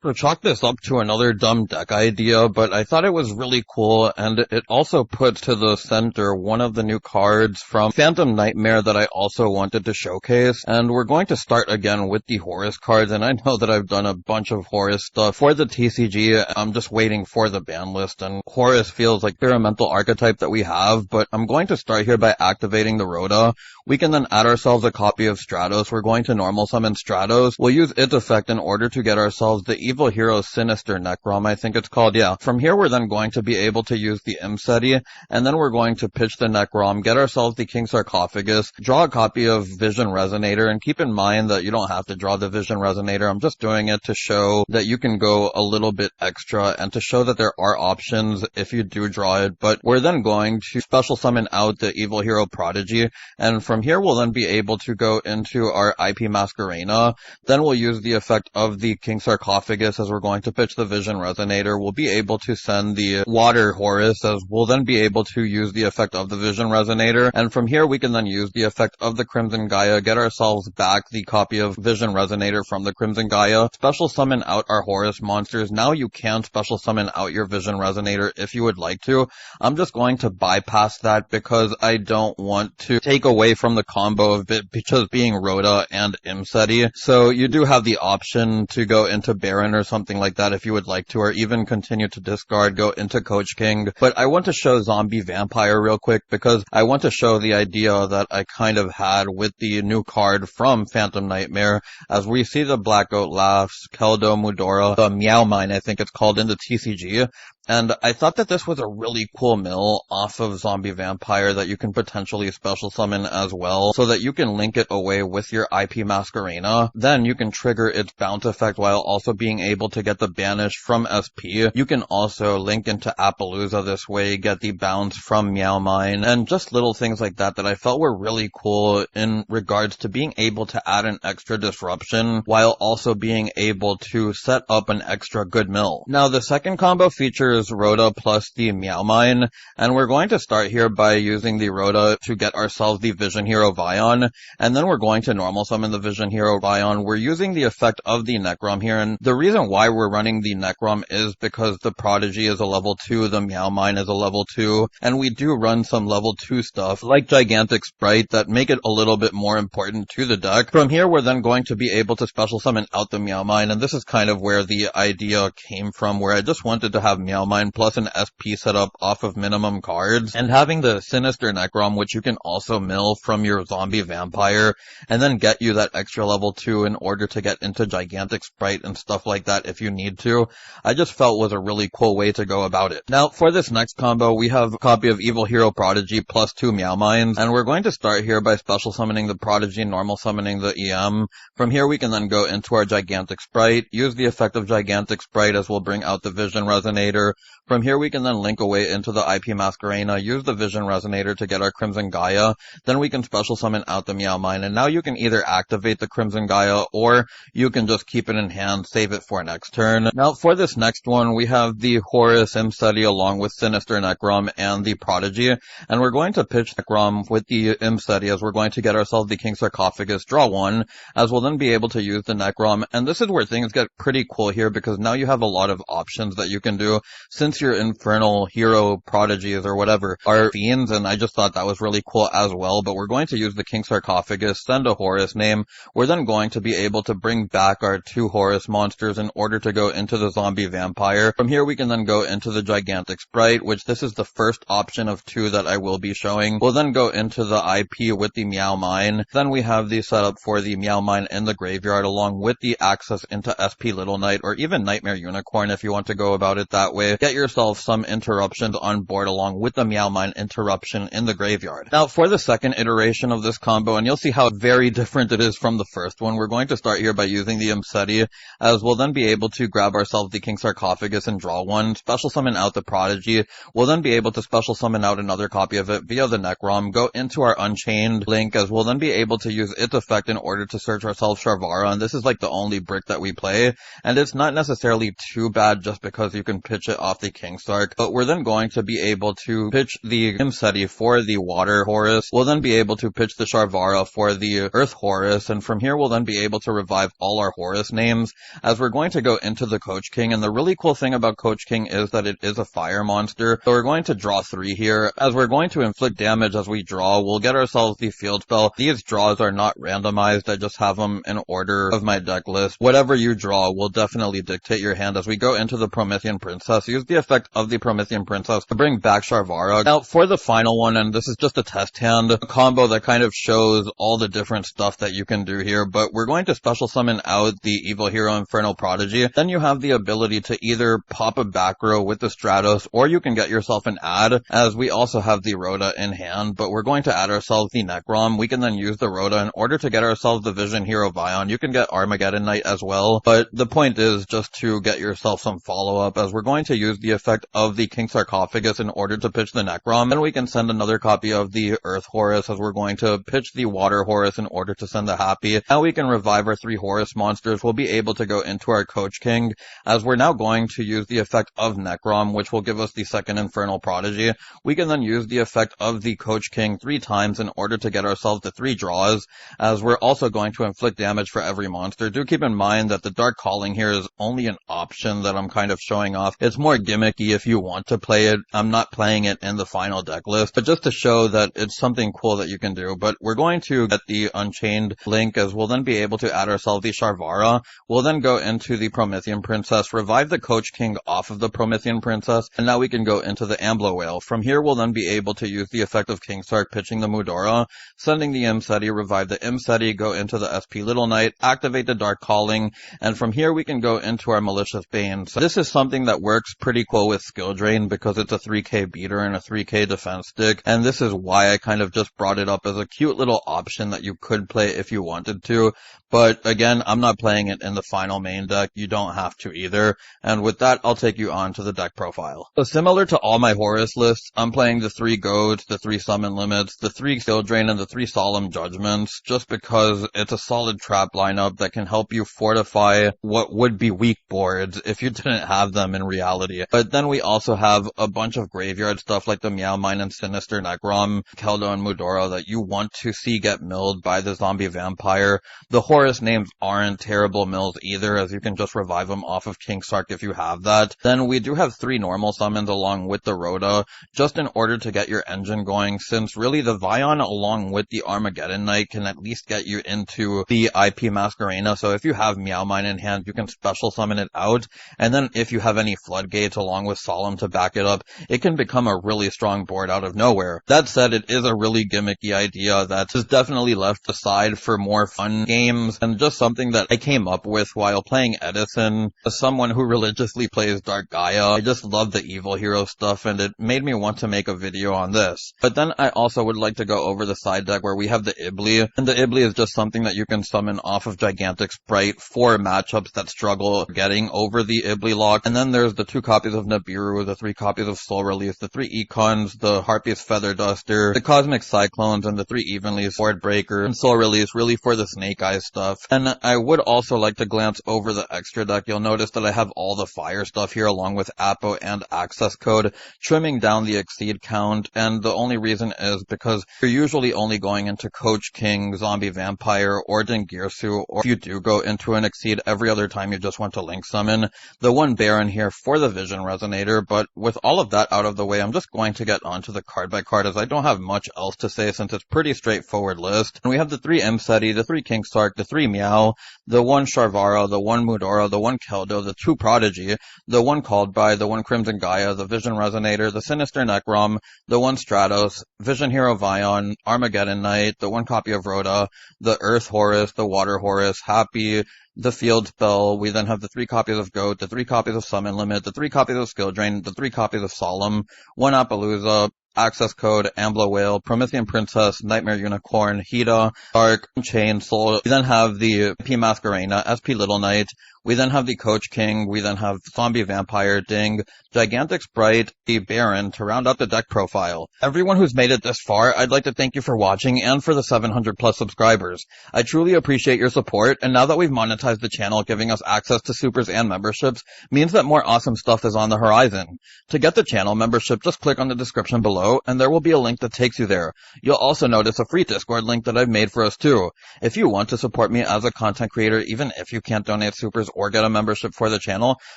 So chalk this up to another dumb deck idea, but I thought it was really cool, and it also puts to the center one of the new cards from Phantom Nightmare that I also wanted to showcase. And we're going to start again with the Horus cards, and I know that I've done a bunch of Horus stuff for the TCG. I'm just waiting for the ban list, and Horus feels like the experimental archetype that we have, but I'm going to start here by activating the Rhoda. We can then add ourselves a copy of Stratos. We're going to normal summon Stratos. We'll use its effect in order to get ourselves the Evil Hero Sinister Necrom, I think it's called, yeah. From here, we're then going to be able to use the Imseti, and then we're going to pitch the Necrom, get ourselves the King Sarcophagus, draw a copy of Vision Resonator, and keep in mind that you don't have to draw the Vision Resonator. I'm just doing it to show that you can go a little bit extra, and to show that there are options if you do draw it, but we're then going to special summon out the Evil Hero Prodigy, and from here, we'll then be able to go into our IP Masquerena. Then we'll use the effect of the King Sarcophagus as we're going to pitch the Vision Resonator. We'll be able to send the Water Horus as we'll then be able to use the effect of the Vision Resonator. And from here, we can then use the effect of the Crimson Gaia, get ourselves back the copy of Vision Resonator from the Crimson Gaia, special summon out our Horus monsters. Now you can special summon out your Vision Resonator if you would like to. I'm just going to bypass that because I don't want to take away from the combo of it just being Rhoda and Imseti. So you do have the option to go into Baron or something like that if you would like to, or even continue to discard, go into Coach King. But I want to show Zombie Vampire real quick because I want to show the idea that I kind of had with the new card from Phantom Nightmare. As we see the Black Goat Laughs, Keldo Mudora, the Meow Mine I think it's called in the TCG. And I thought that this was a really cool mill off of Zombie Vampire that you can potentially special summon as well, so that you can link it away with your IP Masquerena. Then you can trigger its bounce effect while also being able to get the banish from SP. You can also link into Appaloosa this way, get the bounce from Meow Mine, and just little things like that that I felt were really cool in regards to being able to add an extra disruption while also being able to set up an extra good mill. Now the second combo features Rhoda plus the Meow Mine, and we're going to start here by using the Rhoda to get ourselves the Vision Hero Vion, and then we're going to normal summon the Vision Hero Vion. We're using the effect of the Necrom here, and the reason why we're running the Necrom is because the Prodigy is a level 2, the Meow Mine is a level 2, and we do run some level 2 stuff, like Gigantic Sprite, that make it a little bit more important to the deck. From here, we're then going to be able to special summon out the Meow Mine, and this is kind of where the idea came from, where I just wanted to have Meow Mine plus an SP setup off of minimum cards, and having the Sinister Necrom, which you can also mill from your Zombie Vampire, and then get you that extra level 2 in order to get into Gigantic Sprite and stuff like that if you need to. I just felt was a really cool way to go about it. Now, for this next combo, we have a copy of Evil Hero Prodigy plus 2 Meow Mines, and we're going to start here by special summoning the Prodigy, normal summoning the EM. From here, we can then go into our Gigantic Sprite, use the effect of Gigantic Sprite as we'll bring out the Vision Resonator. From here, we can then link away into the IP Masquerena, use the Vision Resonator to get our Crimson Gaia, then we can special summon out the Meow Mine, and now you can either activate the Crimson Gaia, or you can just keep it in hand, save it for next turn. Now, for this next one, we have the Horus Imseti along with Sinister Necrom and the Prodigy, and we're going to pitch Necrom with the Imseti as we're going to get ourselves the King Sarcophagus, draw 1, as we'll then be able to use the Necrom, and this is where things get pretty cool here, because now you have a lot of options that you can do, since your Infernal Hero Prodigies or whatever are fiends, and I just thought that was really cool as well. But we're going to use the King Sarcophagus, send a Horus name. We're then going to be able to bring back our 2 Horus monsters in order to go into the Zombie Vampire. From here, we can then go into the Gigantic Sprite, which this is the first option of 2 that I will be showing. We'll then go into the IP with the Meow Mine. Then we have the setup for the Meow Mine in the graveyard, along with the access into SP Little Knight, or even Nightmare Unicorn if you want to go about it that way. Get yourself some interruptions on board along with the Meow Mine interruption in the graveyard. Now, for the second iteration of this combo, and you'll see how very different it is from the first one, we're going to start here by using the Imseti, as we'll then be able to grab ourselves the King Sarcophagus and draw 1, special summon out the Prodigy. We'll then be able to special summon out another copy of it via the Necrom, go into our Unchained link, as we'll then be able to use its effect in order to search ourselves Sharvara, and this is like the only brick that we play, and it's not necessarily too bad just because you can pitch it it off the Kingstark, but we're then going to be able to pitch the Imseti for the Water Horus. We'll then be able to pitch the Sharvara for the Earth Horus, and from here we'll then be able to revive all our Horus names, as we're going to go into the Coach King. And the really cool thing about Coach King is that it is a fire monster, so we're going to draw 3 here. As we're going to inflict damage as we draw, we'll get ourselves the field spell. These draws are not randomized, I just have them in order of my deck list. Whatever you draw will definitely dictate your hand. As we go into the Promethean Princess, use the effect of the Promethean Princess to bring back Sharvara. Now for the final one, and this is just a test hand, a combo that kind of shows all the different stuff that you can do here, but we're going to special summon out the Evil Hero Infernal Prodigy. Then you have the ability to either pop a back row with the Stratos, or you can get yourself an add, as we also have the Rhoda in hand, but we're going to add ourselves the Necrom. We can then use the Rhoda in order to get ourselves the Vision Hero Vion. You can get Armageddon Knight as well, but the point is just to get yourself some follow-up, as we're going to use the effect of the King Sarcophagus in order to pitch the Necrom. Then we can send another copy of the Earth Horus, as we're going to pitch the Water Horus in order to send the Happy. Now we can revive our 3 Horus monsters. We'll be able to go into our Coach King, as we're now going to use the effect of Necrom, which will give us the second Infernal Prodigy. We can then use the effect of the Coach King 3 times in order to get ourselves the 3 draws, as we're also going to inflict damage for every monster. Do keep in mind that the Dark Calling here is only an option that I'm kind of showing off. It's more gimmicky if you want to play it. I'm not playing it in the final deck list, but just to show that it's something cool that you can do. But we're going to get the Unchained link, as we'll then be able to add ourselves the Sharvara. We'll then go into the Promethean Princess, revive the Coach King off of the Promethean Princess, and now we can go into the Ambler Whale. From here we'll then be able to use the effect of Kingstark, pitching the Mudora, sending the Imseti, revive the Imseti, go into the SP Little Knight, activate the Dark Calling, and from here we can go into our Malicious Bane. So this is something that works pretty cool with Skill Drain, because it's a 3k beater and a 3k defense stick, and this is why I kind of just brought it up as a cute little option that you could play if you wanted to. But again, I'm not playing it in the final main deck. You don't have to either. And with that, I'll take you on to the deck profile. So similar to all my Horus lists, I'm playing the 3 Goads, the 3 Summon Limits, the 3 Skill Drain, and the 3 Solemn Judgments, just because it's a solid trap lineup that can help you fortify what would be weak boards if you didn't have them in reality. But then we also have a bunch of graveyard stuff like the Meow Mine and Sinister Necrom, Keldo and Mudora that you want to see get milled by the Zombie Vampire. The Horus names aren't terrible mills either, as you can just revive them off of Kingstark if you have that. Then we do have 3 normal summons along with the Rhoda, just in order to get your engine going, since really the Vion along with the Armageddon Knight can at least get you into the IP Masquerena. So if you have Meow Mine in hand, you can special summon it out, and then if you have any Floodgates along with Solemn to back it up, it can become a really strong board out of nowhere. That said, it is a really gimmicky idea that is definitely left aside for more fun games, and just something that I came up with while playing Edison. As someone who religiously plays Dark Gaia, I just love the Evil Hero stuff, and it made me want to make a video on this. But then I also would like to go over the side deck where we have the Ibli, and the Ibli is just something that you can summon off of Gigantic Sprite for matchups that struggle getting over the Ibli lock. And then there's the 2 copies of Nibiru, the 3 copies of Soul Release, the 3 Econs, the Harpy's Feather Duster, the Cosmic Cyclones, and the 3 Evenlies, Board Breaker, and Soul Release really for the Snake Eyes stuff. And I would also like to glance over the extra deck. You'll notice that I have all the fire stuff here along with Apo and Access Code, trimming down the Exceed count, and the only reason is because you're usually only going into Coach King, Zombie Vampire, or Dingirsu, or if you do go into an Exceed every other time you just want to Link Summon, the 1 Baron here for the Vision Resonator. But with all of that out of the way, I'm just going to get onto the card by card, as I don't have much else to say since it's pretty straightforward list. And we have the 3 Imseti, the 3 Kingstark, the 3 Meow, the 1 Sharvara, the 1 Mudora, the 1 Keldo, the 2 Prodigy, the 1 Called By, the 1 Crimson Gaia, the Vision Resonator, the Sinister Necrom, the 1 Stratos, Vision Hero Vion, Armageddon Knight, the 1 copy of Rhoda, the Earth Horus, the Water Horus, Happy, the Field Spell. We then have the 3 copies of Goat, the 3 copies of Summon Limit, the 3 copies of Skill Drain, the 3 copies of Solemn, 1 Appaloosa, Access Code, Ambler Whale, Promethean Princess, Nightmare Unicorn, Hida, Dark, Chain, Soul. We then have the P Masquerena, SP Little Knight. We then have the Coach King, we then have Zombie Vampire, Ding, Gigantic Sprite, the Baron to round out the deck profile. Everyone who's made it this far, I'd like to thank you for watching and for the 700 plus subscribers. I truly appreciate your support, and now that we've monetized the channel, giving us access to supers and memberships means that more awesome stuff is on the horizon. To get the channel membership, just click on the description below, and there will be a link that takes you there. You'll also notice a free Discord link that I've made for us too. If you want to support me as a content creator, even if you can't donate supers or get a membership for the channel,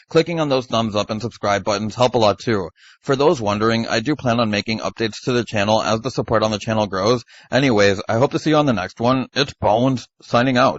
clicking on those thumbs up and subscribe buttons help a lot too. For those wondering, I do plan on making updates to the channel as the support on the channel grows. Anyways, I hope to see you on the next one. It's Bones, signing out.